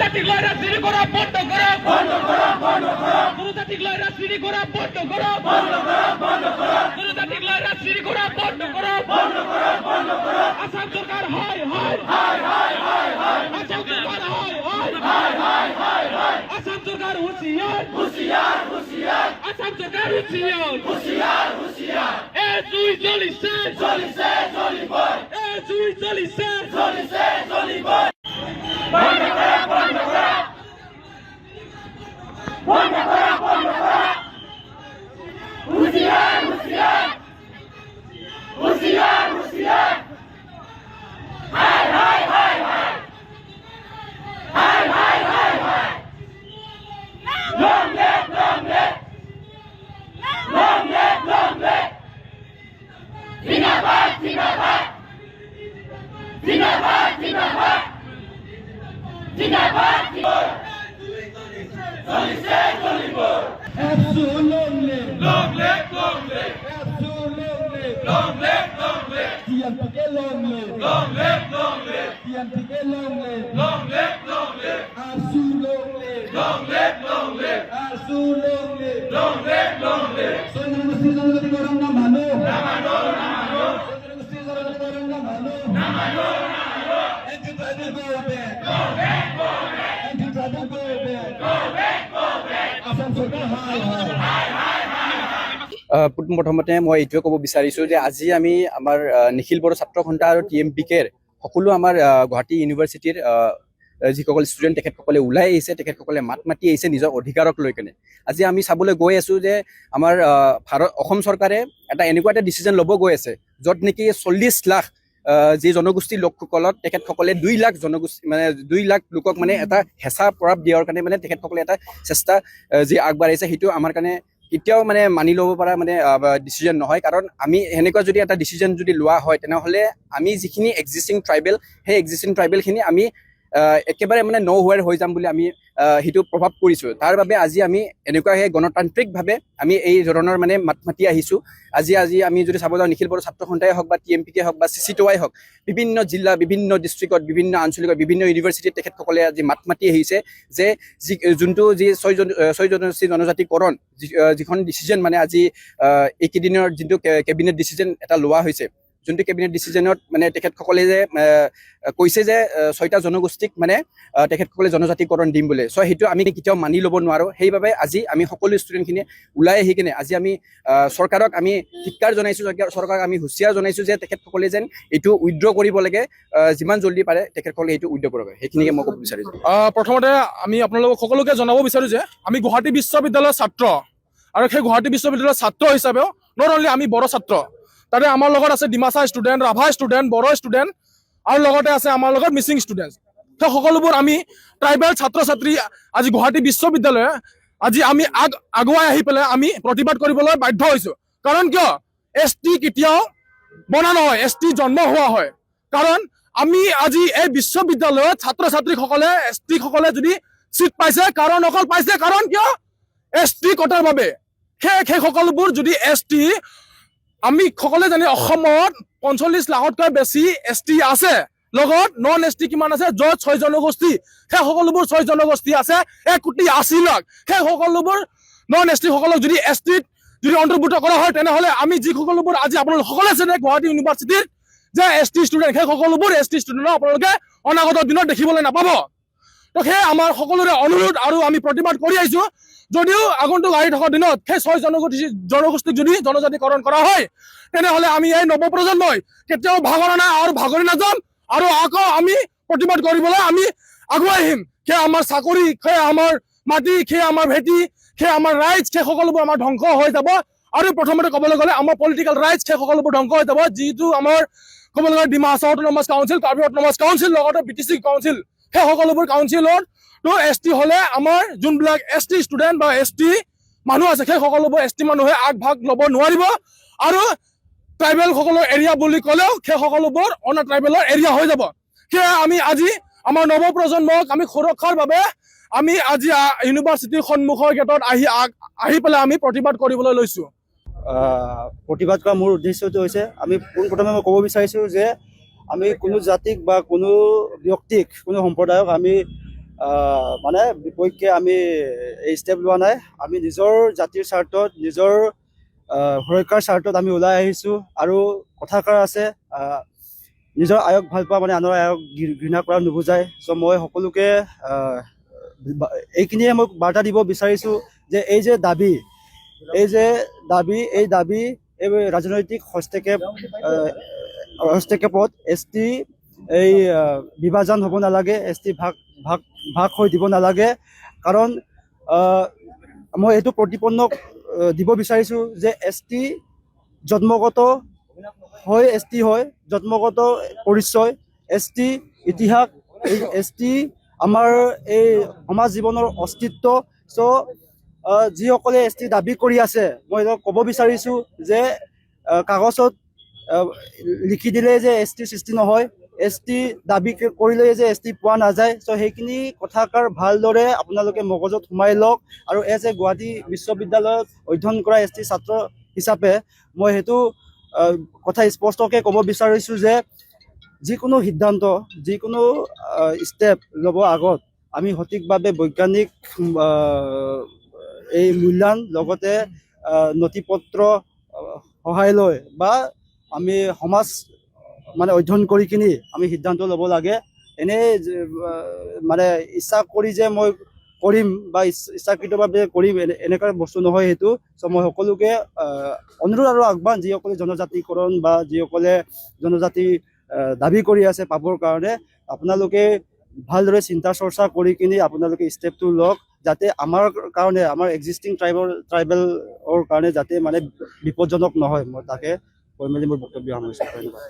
জাতিক লয় রাজনীতি করা বন্ধ করো, বন্ধ করো, বন্ধ করো। কোনো জাতিক লয় রাজনীতি করা বন্ধ করো, বন্ধ করো, বন্ধ করো। কোনো জাতিক লয় রাজনীতি করা বন্ধ করো, বন্ধ করো, বন্ধ করো। আসাম সরকার হয় হয় হয় হয় হয় হয়। আসাম সরকার হয় হয় হয় হয় হয় হয়। আসাম সরকার হুঁশিয়ার হুঁশিয়ার হুঁশিয়ার। আসাম সরকার হুঁশিয়ার হুঁশিয়ার হুঁশিয়ার। এ তুই জ্বলিছে জ্বলিছে জ্বলিব, এ তুই জ্বলিছে জ্বলিছে জ্বলিব। বন্ধ করা বন্ধ করা বন্ধ করা বন্ধ করা। হুঁশিয়ার হুঁশিয়ার হুঁশিয়ার হুঁশিয়ার। হায় হায় হায় হায় হায় হায় হায় হায়। Long live, long live, long live, long live. Zindabad, Zindabad, Zindabad, Zindabad, Zindabad, Zindabad. Jolise, Jolibor. Absolutely. Long live, long live, Absolutely. long live, long live, TNPK long live. long live, long live, TNPK long live. long live, long live, ASU long live. long live, long live, ASU long live. long live, long live. জনগোষ্ঠী জনজাতিকরণ না মানো। Namano, namano, জনগোষ্ঠী জনজাতিকরণ না মানো। namano, namano. Anti-tribal go back. Go back, go back, Anti-tribal go back. go back, go back. Assam সরকার হাই হাই। প্ৰথমতে মই এইটোৱে ক'ব বিচাৰিছোঁ যে আজি আমি আমাৰ নিখিল বড়ো ছাত্ৰ সন্থা আৰু TMPKৰ সকলো আমাৰ গুৱাহাটী ইউনিভাৰ্চিটিৰ যিসকল ষ্টুডেণ্ট তেখেতসকলে ওলাই আহিছে, তেখেতসকলে মাত মাতি আহিছে নিজৰ অধিকাৰক লৈ কেনে। আজি আমি চাবলৈ গৈ আছোঁ যে আমাৰ অসম চৰকাৰে এনেকুৱা এটা ডিচিজন ল'ব গৈ আছে য'ত নেকি 40 লাখ যি জনগোষ্ঠীৰ লোকসকলক তেখেতসকলে 2 লাখ জনগোষ্ঠী মানে 2 লাখ লোকক মানে এটা হেঁচা প্ৰভাৱ দিয়াৰ কাৰণে মানে তেখেতসকলে এটা চেষ্টা যি আগবাঢ়াইছে সেইটো আমাৰ কাৰণে কেতিয়াও মানে মানি ল'ব পৰা মানে ডিচিজন নহয়। কাৰণ আমি সেনেকুৱা যদি এটা ডিচিজন যদি লোৱা হয় তেনেহ'লে আমি যিখিনি এক্সিষ্টিং ট্ৰাইবেল সেই এক্সিষ্টিং ট্ৰাইবেলখিনি আমি একেবাৰে মানে হোৱাৰ হৈ যাম বুলি আমি সেইটো প্ৰভাৱ কৰিছোঁ। তাৰ বাবে আজি আমি এনেকুৱা সেই গণতান্ত্ৰিকভাৱে আমি এই ধৰণৰ মানে মাত মাতি আহিছোঁ। আজি আমি যদি চাব যাওঁ নিখিল বড়ো ছাত্ৰ সন্থাই হওক বা TMPK হওক বা CCTY হওক, বিভিন্ন জিলা বিভিন্ন ডিষ্ট্ৰিক্টত বিভিন্ন আঞ্চলিকত বিভিন্ন ইউনিভাৰ্চিটিত তেখেতসকলে আজি মাত মাতি আহিছে যে যোনটো যি ছয় জনগোষ্ঠী জনজাতিকৰণ যিখন ডিচিজন মানে আজি এইকেইদিনৰ যোনটো কেবিনেট ডিচিজন এটা লোৱা হৈছে, যোনটো কেবিনেট ডিচিজনত মানে তেখেতসকলে যে কৈছে যে 6টা জনগোষ্ঠীক মানে তেখেতসকলে জনজাতিকৰণ দিম বুলি। চ' সেইটো আমি কেতিয়াও মানি ল'ব নোৱাৰোঁ। সেইবাবে আজি আমি সকলো ষ্টুডেণ্টখিনি ওলাই আহি কিনে আজি আমি চৰকাৰক আমি ধিক্কাৰ জনাইছোঁ, চৰকাৰক আমি হুঁচিয়াৰ জনাইছোঁ যে তেখেতসকলে যেন এইটো উইথড্ৰ কৰিব লাগে, যিমান জল্দি পাৰে তেখেতসকলে এইটো উইথড্ৰ কৰিব লাগে। সেইখিনিকে মই ক'ব বিচাৰিছোঁ। প্ৰথমতে আমি আপোনালোকক সকলোকে জনাব বিচাৰোঁ যে আমি গুৱাহাটী বিশ্ববিদ্যালয়ৰ ছাত্ৰ, আৰু সেই গুৱাহাটী বিশ্ববিদ্যালয়ৰ ছাত্ৰ হিচাপেও নট অনলি আমি বড়ো ছাত্ৰ, তাতে আমাৰ লগত আছে Dimasa student, Rabha student, Bodo student, আৰু লগতে আছে আমাৰ লগত মিচিং ষ্টুডেণ্ট। সেই সকলোবোৰ আমি ট্ৰাইবেল ছাত্ৰ ছাত্ৰী আজি গুৱাহাটী বিশ্ববিদ্যালয়ে আজি আমি আগুৱাই আহি পেলাই আমি প্ৰতিবাদ কৰিবলৈ বাধ্য হৈছোঁ। কাৰণ কিয় ST কেতিয়াও বনা নহয়, ST জন্ম হোৱা হয়। কাৰণ আমি আজি এই বিশ্ববিদ্যালয়ত ছাত্ৰ ছাত্ৰীসকলে ST সকলে যদি চিট পাইছে, কাৰণ অকল পাইছে কাৰণ কিয় ST কটাৰ বাবে। সেই সকলোবোৰ যদি ST আমি সকলোৱে জানি অসমত 45 লাখতকৈ বেছি ST আছে, লগত নন ST কিমান আছে, য'ত 6 জনগোষ্ঠী, সেই সকলোবোৰ 6 জনগোষ্ঠী আছে 1,80,00,000 লাখ। সেই সকলোবোৰ নন ST সকলক যদি STত যদি অন্তৰ্ভুক্ত কৰা হয় তেনেহ'লে আমি যি সকলোবোৰ আজি আপোনালোক সকলোৱে আছে গুৱাহাটী ইউনিভাৰ্চিটিৰ যে ST ষ্টুডেণ্ট, সেই সকলোবোৰ ST ষ্টুডেণ্টক আপোনালোকে অনাগত দিনত দেখিবলৈ নাপাব। তো সেই আমাৰ সকলোৰে অনুৰোধ আৰু আমি প্ৰতিবাদ কৰি আহিছোঁ। যদিও আগন্তুক আহি থকা দিনত সেই 6 জনগোষ্ঠীক যদি জনজাতিকৰণ কৰা হয় তেনেহ'লে আমি এই নৱপ্ৰজন্মই কেতিয়াও ভাগৰা নাই আৰু ভাগৰি নাযাম, আৰু আকৌ আমি প্ৰতিবাদ কৰিবলৈ আমি আগুৱাই আহিম। সেই আমাৰ চাকৰি, সেই আমাৰ মাটি, সেই আমাৰ ভেটি, সেই আমাৰ ৰাইটছ, সেই সকলোবোৰ আমাৰ ধ্বংস হৈ যাব। আৰু প্ৰথমতে ক'বলৈ গ'লে আমাৰ পলিটিকেল ৰাইটছ সেই সকলোবোৰ ধ্বংস হৈ যাব। যিটো আমাৰ ক'বলৈ গ'লে Dima Hasao autonomous council, Karbi autonomous council, লগতে BTC কাউন্সিল, সেই সকলোবোৰ কাউন্সিলত তো ST হ'লে আমাৰ যোনবিলাক ST ষ্টুডেণ্ট বা ST মানুহ আছে সেই সকলোবোৰ ST মানুহে আগভাগ ল'ব নোৱাৰিব। আৰু ট্ৰাইবেল সকলৰ এৰিয়া বুলি ক'লেও সেই সকলোবোৰ অন ট্ৰাইবেলৰ এৰিয়া হৈ যাব। সেয়া আমি আজি আমাৰ নৱপ্ৰজন্মক আমি সুৰক্ষাৰ বাবে আমি আজি ইউনিভাৰ্চিটিৰ সন্মুখৰ গেটত আহি পেলাই আমি প্ৰতিবাদ কৰিবলৈ লৈছোঁ। প্ৰতিবাদ কৰা মোৰ উদ্দেশ্যটো হৈছে আমি পোনপ্ৰথমে মই ক'ব বিচাৰিছোঁ যে আমি কোনো জাতিক বা কোনো ব্যক্তিক, কোনো সম্প্ৰদায়ক আমি মানে বিপক্ষে আমি এই ষ্টেপ লোৱা নাই। আমি নিজৰ জাতিৰ স্বাৰ্থত, নিজৰ সুৰক্ষাৰ স্বাৰ্থত আমি ওলাই আহিছোঁ। আৰু কথাষাৰ আছে, নিজৰ আয়ক ভাল পোৱা মানে আনৰ আয়ক ঘৃণা কৰা নুবুজায়। চ' মই সকলোকে এইখিনিয়ে মই বাৰ্তা দিব বিচাৰিছোঁ যে এই যে দাবী, এই দাবী এই ৰাজনৈতিক হস্তক্ষেপত ST এই বিভাজন হ'ব নালাগে, ST ভাগ হৈ দিব নালাগে। কাৰণ মই এইটো প্ৰতিপন্ন দিব বিচাৰিছোঁ যে ST জন্মগত হয়, ST হয়, জন্মগত পৰিচয়, ST ইতিহাস, এই ST আমাৰ এই সমাজ জীৱনৰ অস্তিত্ব। চ' যিসকলে ST দাবী কৰি আছে, মই ক'ব বিচাৰিছোঁ যে কাগজত লিখি দিলে যে ST সৃষ্টি নহয়, ST দাবী কৰিলে যে ST পোৱা নাযায়। চ' সেইখিনি কথাষাৰ ভালদৰে আপোনালোকে মগজত সোমাই লওক। আৰু গুৱাহাটী বিশ্ববিদ্যালয়ত অধ্যয়ন কৰা ST ছাত্ৰ হিচাপে মই সেইটো কথা স্পষ্টকৈ ক'ব বিচাৰিছোঁ যে যিকোনো সিদ্ধান্ত, যিকোনো ষ্টেপ ল'ব আগত আমি সঠিকভাৱে বৈজ্ঞানিক এই মূল্যায়ন, লগতে নথি পত্ৰ সহায় লৈ বা আমি সমাজ মানে অধ্যয়ন কৰি কিনি আমি সিদ্ধান্ত ল'ব লাগে। এনেই মানে ইচ্ছা কৰি যে মই কৰিম বা ইচ্ছাকৃতভাৱে কৰিম এনেকুৱা বস্তু নহয় সেইটো। চ' মই সকলোকে অনুৰোধ আৰু আহ্বান, যিসকলে জনজাতিকৰণ বা যিসকলে জনজাতি দাবী কৰি আছে পাবৰ কাৰণে, আপোনালোকে ভালদৰে চিন্তা চৰ্চা কৰি কিনি আপোনালোকে ষ্টেপটো লওক, যাতে আমাৰ কাৰণে, আমাৰ এক্সিষ্টিং ট্ৰাইবেলৰ কাৰণে যাতে মানে বিপদজনক নহয়। মই তাকে কৈ মেলি মোৰ বক্তব্য সামৰিছোঁ। ধন্যবাদ।